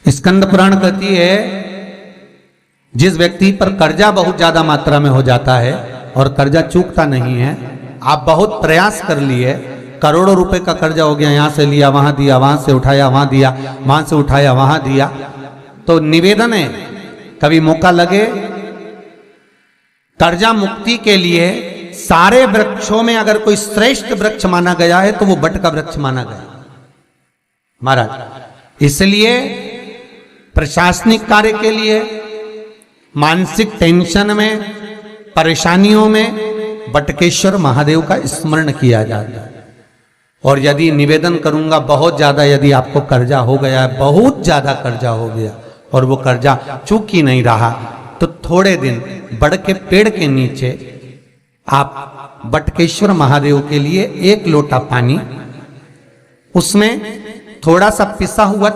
स्कंद पुराण कहती है, जिस व्यक्ति पर कर्जा बहुत ज्यादा मात्रा में हो जाता है और कर्जा चूकता नहीं है, आप बहुत प्रयास कर लिए, करोड़ों रुपए का कर्जा हो गया, यहां से लिया वहां दिया, वहां से उठाया वहां दिया, वहां से उठाया वहां दिया, तो निवेदन है कभी मौका लगे कर्जा मुक्ति के लिए सारे वृक्षों में अगर कोई श्रेष्ठ वृक्ष माना गया है तो वो बट का वृक्ष माना गया महाराज। इसलिए प्रशासनिक कार्य के लिए, मानसिक टेंशन में, परेशानियों में बटकेश्वर महादेव का स्मरण किया जाता है। और यदि निवेदन करूंगा बहुत ज्यादा, यदि आपको कर्जा हो गया है, बहुत ज्यादा कर्जा हो गया और वो कर्जा चूक ही नहीं रहा, तो थोड़े दिन बड़ के पेड़ के नीचे आप बटकेश्वर महादेव के लिए 1 लोटा पानी, उसमें थोड़ा सा पिसा हुआ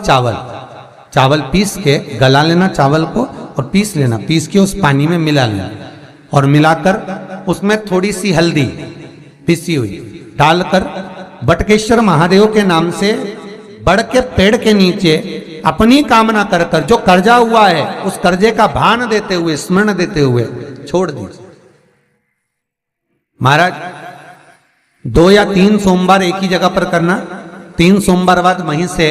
चावल पीस के गला लेना चावल को और पीस लेना, पीस के उस पानी में मिला लेना और मिलाकर उसमें थोड़ी सी हल्दी पिसी हुई डालकर बटकेश्वर महादेव के नाम से बड़ के पेड़ के नीचे अपनी कामना कर कर जो कर्जा हुआ है उस कर्जे का भान देते हुए, स्मरण देते हुए छोड़ दीजिए महाराज। 2 या 3 सोमवार एक ही जगह पर करना, 3 सोमवार बाद वहीं से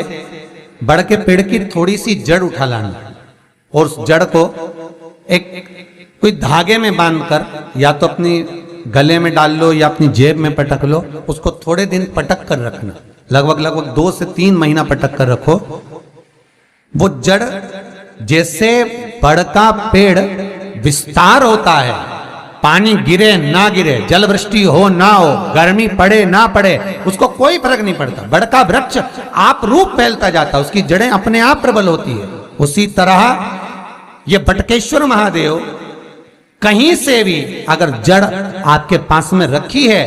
बड़ के पेड़ की थोड़ी सी जड़ उठा लाना और उस जड़ को एक कोई धागे में बांधकर या तो अपनी गले में डाल लो या अपनी जेब में पटक लो, उसको थोड़े दिन पटक कर रखना, लगभग 2 से 3 महीना पटक कर रखो। वो जड़ जैसे बड़ का पेड़ विस्तार होता है, पानी गिरे ना गिरे, जल वृष्टि हो ना हो, गर्मी पड़े ना पड़े, उसको कोई फर्क नहीं पड़ता, बड़ का वृक्ष आप रूप फैलता जाता, उसकी जड़ें अपने आप प्रबल होती है। उसी तरह ये बटकेश्वर महादेव कहीं से भी अगर जड़ आपके पास में रखी है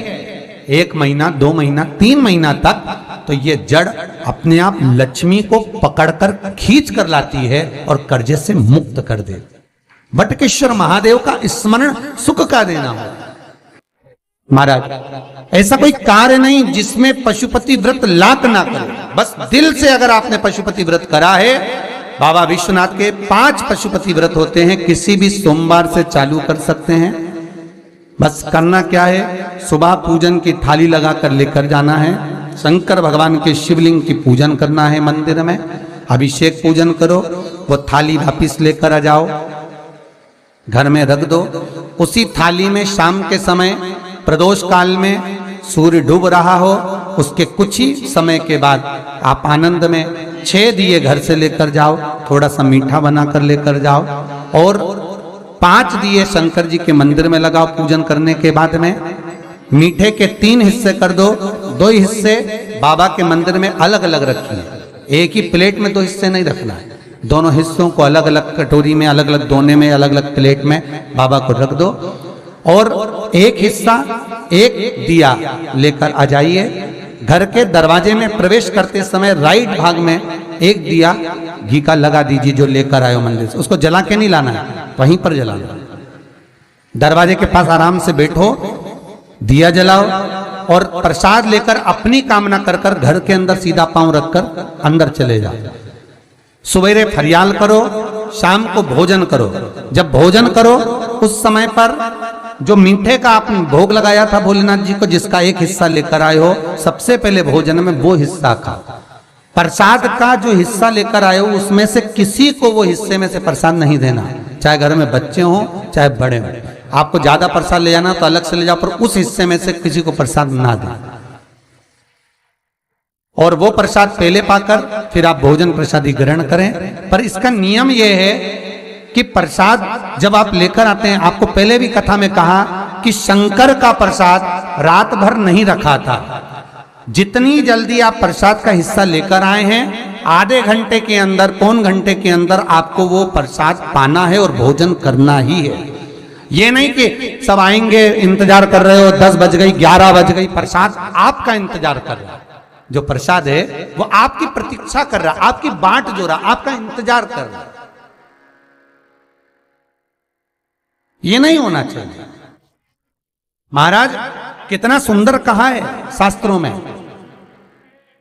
1 महीना 2 महीना 3 महीना तक, तो ये जड़ अपने आप लक्ष्मी को पकड़कर खींच कर लाती है और कर्जे से मुक्त कर देती। बटकेश्वर महादेव का स्मरण सुख का देना हो महाराज। ऐसा कोई कार्य नहीं जिसमें पशुपति व्रत लाख ना करो, बस दिल से अगर आपने पशुपति व्रत करा है, बाबा विश्वनाथ के 5 पशुपति व्रत होते हैं, किसी भी सोमवार से चालू कर सकते हैं। बस करना क्या है, सुबह पूजन की थाली लगाकर लेकर जाना है, शंकर भगवान के शिवलिंग की पूजन करना है, मंदिर में अभिषेक पूजन करो, वो थाली वापिस लेकर आ जाओ, घर में रख दो। उसी थाली में शाम के समय प्रदोष काल में सूर्य डूब रहा हो, उसके कुछ ही समय के बाद आप आनंद में 6 दिए घर से लेकर जाओ, थोड़ा सा मीठा बनाकर लेकर जाओ और 5 दिए शंकर जी के मंदिर में लगाओ। पूजन करने के बाद में मीठे के 3 हिस्से कर दो, 2 हिस्से बाबा के मंदिर में अलग अलग रखिए, एक ही प्लेट में 2 हिस्से नहीं रखना है, दोनों हिस्सों को अलग अलग कटोरी में, अलग अलग दोने में, अलग अलग प्लेट में बाबा को रख दो और एक हिस्सा, एक दिया लेकर आ जाइए। घर के दरवाजे में प्रवेश करते समय राइट भाग में एक दिया घी का लगा दीजिए जो लेकर आए हो मंदिर से, उसको जला के नहीं लाना है, वहीं पर जलाना। दरवाजे के पास आराम से बैठो, दिया जलाओ और प्रसाद लेकर अपनी कामना कर कर घर के अंदर सीधा पांव रखकर अंदर चले जाओ। सवेरे फरियाल करो, शाम को भोजन करो। जब भोजन करो उस समय पर जो मीठे का आपने भोग लगाया था भोलेनाथ जी को, जिसका एक हिस्सा लेकर आए हो, सबसे पहले भोजन में वो हिस्सा खा। प्रसाद का जो हिस्सा लेकर आए हो उसमें से किसी को वो हिस्से में से प्रसाद नहीं देना, चाहे घर में बच्चे हों चाहे बड़े हों। आपको ज्यादा प्रसाद ले जाना तो अलग से ले जाओ, पर उस हिस्से में से किसी को प्रसाद ना दें। और वो प्रसाद पहले पाकर फिर आप भोजन प्रसादी ग्रहण करें। पर इसका नियम यह है कि प्रसाद जब आप लेकर आते हैं, आपको पहले भी कथा में कहा कि शंकर का प्रसाद रात भर नहीं रखा था। जितनी जल्दी आप प्रसाद का हिस्सा लेकर आए हैं, आधे घंटे के अंदर, पौन घंटे के अंदर आपको वो प्रसाद पाना है और भोजन करना ही है। ये नहीं कि सब आएंगे, इंतजार कर रहे हो, 10 बज गई, 11 बज गई, प्रसाद आपका इंतजार कर रहा है। जो प्रसाद है वो आपकी प्रतीक्षा कर रहा, आपकी बाट जो रहा, आपका इंतजार कर रहा। ये नहीं होना चाहिए। महाराज कितना सुंदर कहा है शास्त्रों में,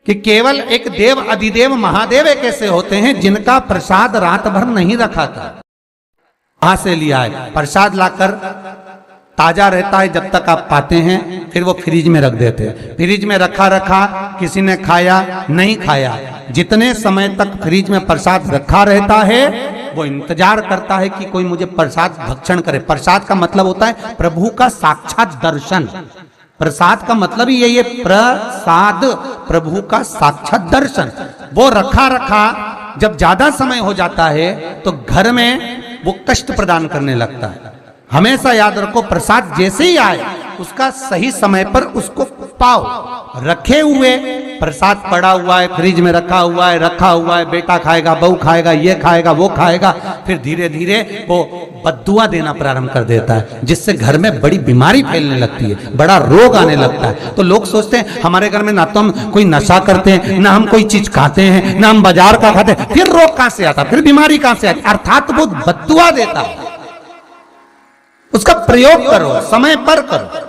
कि केवल एक देव अधिदेव महादेव एक ऐसे होते हैं जिनका प्रसाद रात भर नहीं रखा था। वहां से लिया है प्रसाद, लाकर ताजा रहता है जब तक आप पाते हैं, फिर वो फ्रिज में रख देते हैं। फ्रिज में रखा रखा किसी ने खाया नहीं खाया, जितने समय तक फ्रिज में प्रसाद रखा रहता है वो इंतजार करता है कि कोई मुझे प्रसाद भक्षण करे। प्रसाद का मतलब होता है प्रभु का साक्षात दर्शन। प्रसाद का मतलब ही यही है, प्रसाद, प्रभु का साक्षात दर्शन। वो रखा रखा जब ज्यादा समय हो जाता है तो घर में वो कष्ट प्रदान करने लगता है। हमेशा याद रखो, प्रसाद जैसे ही आए उसका सही समय पर उसको पाओ। रखे हुए प्रसाद पड़ा हुआ है, फ्रिज में रखा हुआ है, बेटा खाएगा, बहू खाएगा, ये खाएगा, वो खाएगा, फिर धीरे धीरे वो बद्दुआ देना प्रारंभ कर देता है, जिससे घर में बड़ी बीमारी फैलने लगती है, बड़ा रोग आने लगता है। तो लोग सोचते हैं हमारे घर में ना तो हम कोई नशा करते हैं, ना हम कोई चीज खाते हैं, ना हम बाजार का खाते हैं, फिर रोग कहां से आता, फिर बीमारी कहां से आती? अर्थात वो बद्दुआ देता है। उसका प्रयोग करो, समय पर करो,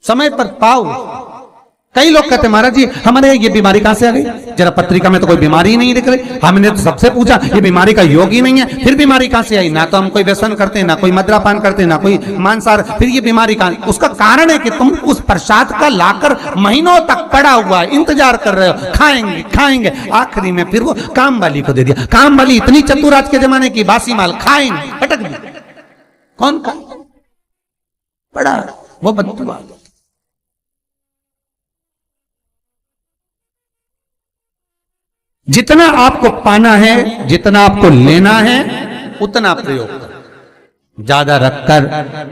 समय पर पाओ। कई लोग कहते हैं महाराज जी हमारे ये बीमारी कहां से आ गई, जरा पत्रिका में तो कोई बीमारी ही नहीं दिख रही, हमने तो सबसे पूछा ये बीमारी का योग ही नहीं है, फिर बीमारी कहां से आई? ना तो हम कोई व्यसन करते हैं, ना कोई मद्रापान करते हैं, ना कोई मांसाहार, फिर ये बीमारी कहां? उसका कारण है कि तुम उस प्रसाद का लाकर महीनों तक पड़ा हुआ है, इंतजार कर रहे हो, खाएंगे खाएंगे, आखिरी में फिर वो काम वाली को दे दिया। काम वाली इतनी चतुर आज के जमाने की, बासी माल खाएंगे, पटक दी। कौन का पड़ा वो बद्दुआ। जितना आपको पाना है, जितना आपको लेना है, उतना प्रयोग करो। ज्यादा रखकर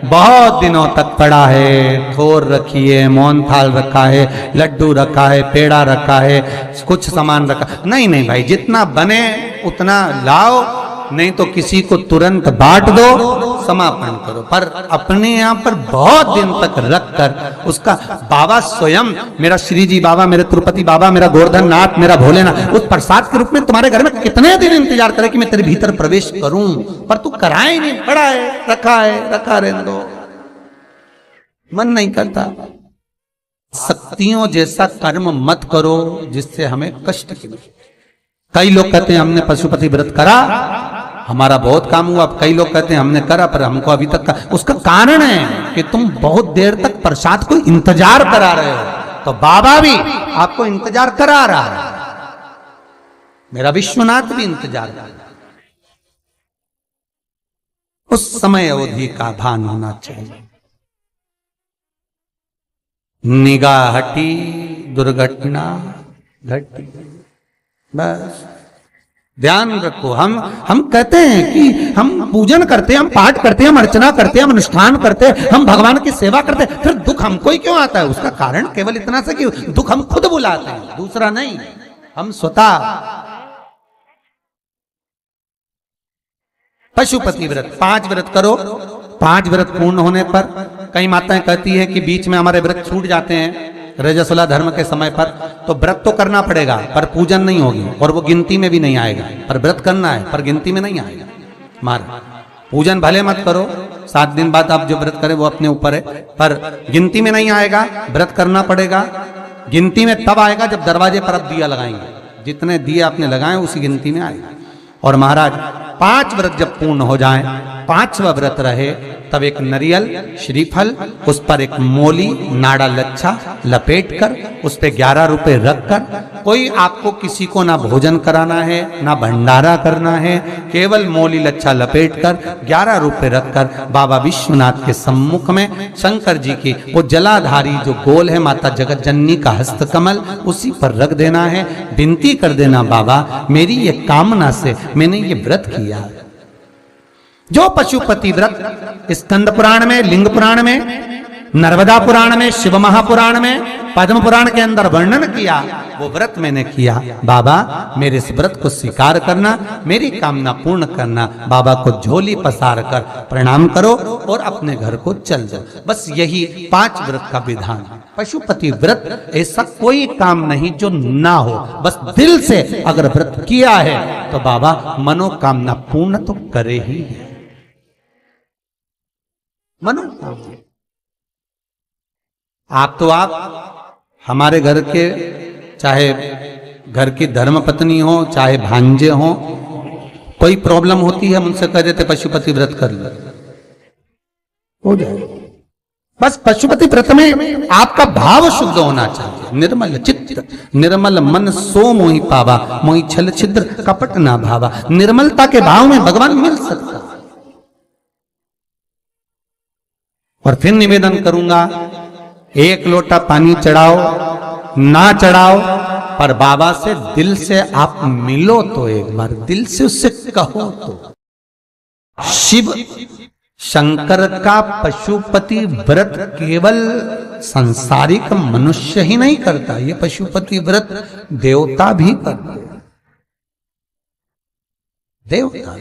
बहुत दिनों तक पड़ा है, थोर रखी है, मोहन थाल रखा है, लड्डू रखा है, पेड़ा रखा है, कुछ सामान रखा, नहीं नहीं भाई, जितना बने उतना लाओ, नहीं तो किसी को तुरंत बांट दो, समापन करो। पर अपने यहां पर बहुत दिन तक रखकर उसका बाबा स्वयं, मेरा श्री जी बाबा, मेरे तिरुपति बाबा, मेरा गोवर्धन नाथ, मेरा भोलेनाथ, उस प्रसाद के रूप में तुम्हारे घर में कितने दिन इंतजार करे कि मैं तेरे भीतर प्रवेश करूं, पर तू कराए नहीं, पड़ा है, रखा रहने दो, मन नहीं करता। शक्तियों जैसा कर्म मत करो जिससे हमें कष्ट की। कई लोग कहते हैं हमने पशुपति व्रत करा, हमारा बहुत काम हुआ। कई लोग कहते हैं हमने करा पर हमको अभी तक का। उसका कारण है कि तुम बहुत देर तक प्रसाद को इंतजार करा रहे हो, तो बाबा भी आपको इंतजार करा रहा है, मेरा विश्वनाथ भी इंतजार कर रहा है। उस समय अवधि का भान होना चाहिए। निगाह हटी, दुर्घटना घटी, बस ध्यान रखो। हम कहते हैं कि हम पूजन करते हैं, हम पाठ करते हैं, हम अर्चना करते हैं, हम अनुष्ठान करते हैं, हम भगवान की सेवा करते हैं, फिर दुख हमको ही क्यों आता है? उसका कारण केवल इतना सा कि दुख हम खुद बुलाते हैं, दूसरा नहीं। हम स्वतः पशुपति व्रत 5 व्रत करो। 5 व्रत पूर्ण होने पर कई माताएं कहती है कि बीच में हमारे व्रत छूट जाते हैं रजस्वला धर्म के समय पर, तो व्रत तो करना पड़ेगा पर पूजन नहीं होगी और वो गिनती में भी नहीं आएगा। पर व्रत करना है पर गिनती में नहीं आएगा। मार पूजन भले मत करो, 7 दिन बाद आप जो व्रत करें वो अपने ऊपर है, पर गिनती में नहीं आएगा। व्रत करना पड़ेगा। गिनती में तब आएगा जब दरवाजे पर आप दिया लगाएंगे, जितने दिए आपने लगाए उसी गिनती में आएगा। और महाराज 5 व्रत जब पूर्ण हो जाए, 5वां व्रत रहे, तब एक नरियल श्रीफल, उस पर एक मोली नाड़ा लच्छा लपेट कर, उस पे 11 रुपए रखकर, कोई आपको किसी को ना भोजन कराना है ना भंडारा करना है, केवल मोली लच्छा लपेट कर 11 रुपए रखकर बाबा विश्वनाथ के सम्मुख में शंकर जी की वो जलाधारी जो गोल है माता जगत जननी का हस्तकमल, उसी पर रख देना है। विनती कर देना, बाबा मेरी ये कामना से मैंने ये व्रत किया। जो पशुपति व्रत स्कंद पुराण में, लिंग पुराण में, नर्मदा पुराण में, शिव महापुराण में, पद्म पुराण के अंदर वर्णन किया, वो व्रत मैंने किया। बाबा मेरे इस व्रत को स्वीकार करना, मेरी कामना पूर्ण करना। बाबा को झोली पसार कर प्रणाम करो और अपने घर को चल जाओ। बस यही 5 व्रत का विधान है। पशुपति व्रत ऐसा कोई काम नहीं जो ना हो, बस दिल से अगर व्रत किया है तो बाबा मनोकामना पूर्ण तो करे ही है। आप हमारे घर के चाहे घर की धर्मपत्नी हो, चाहे भांजे हो, कोई प्रॉब्लम होती है, मुझसे कह देते पशुपति व्रत कर लो, हो जाए। बस पशुपति व्रत में आपका भाव शुद्ध होना चाहिए। निर्मल चित्त निर्मल मन सो मोहि पावा, मोहि छल छिद्र कपट ना भावा। निर्मलता के भाव में भगवान मिल सकता। और फिर निवेदन करूंगा, एक लोटा पानी चढ़ाओ ना चढ़ाओ, पर बाबा से दिल से आप मिलो तो, एक बार दिल से उससे कहो तो। शिव शंकर का पशुपति व्रत केवल सांसारिक मनुष्य ही नहीं करता, ये पशुपति व्रत देवता भी करते, देवता